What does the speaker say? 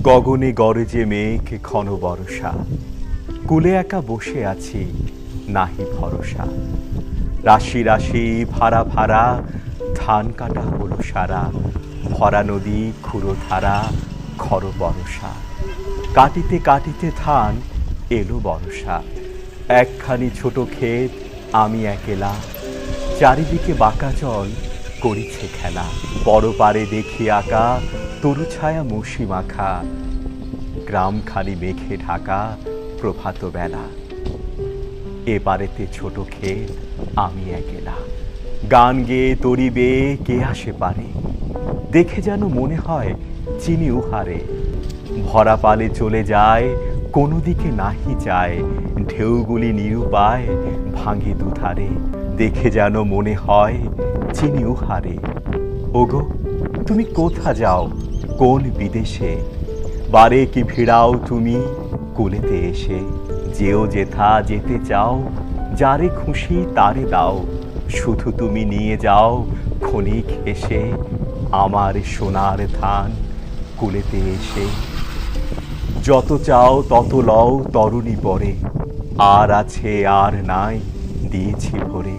গগনে গরজে মেঘ ঘন বরষা, কুলে একা বসে আছি নাহি ভরসা। রাশি রাশি ভাড়া ভাড়া ধান কাটা হলো সারা, ভরা নদী খুঁড়ো ধারা খর বরষা। কাটিতে কাটিতে ধান এলো বরষা, একখানি ছোট ক্ষেত আমি একেলা, চারিদিকে বাঁকা জল করিছে খেলা। পরপারে দেখি আঁকা তরু ছায়া মৌসি মাখা, গ্রামখানি মেঘে ঢাকা প্রভাত বেলা। এপারেতে ছোট ক্ষেত আমি একেলা, গান গেয়ে তরি বেয়ে কে আসে পারে, দেখে যেন মনে হয় চিনি উহারে। ভরা পালে চলে যায় কোনো দিকে নাহি যায়, ঢেউগুলি নিরুপায় ভাঙে দুধারে, দেখে যেন মনে হয় চিনি উহারে। ওগো তুমি কোথা যাও কোন বিদেশে, বারে কি ভিড়াও তুমি কুলেতে এসে। যেও যেথা যেতে চাও, যারে খুশি তারে দাও, শুধু তুমি নিয়ে যাও ক্ষণিক এসে আমার সোনার ধান কুলেতে এসে। যত চাও তত লও তরুণী পরে, আর আছে আর নাই দিয়েছি ভরে।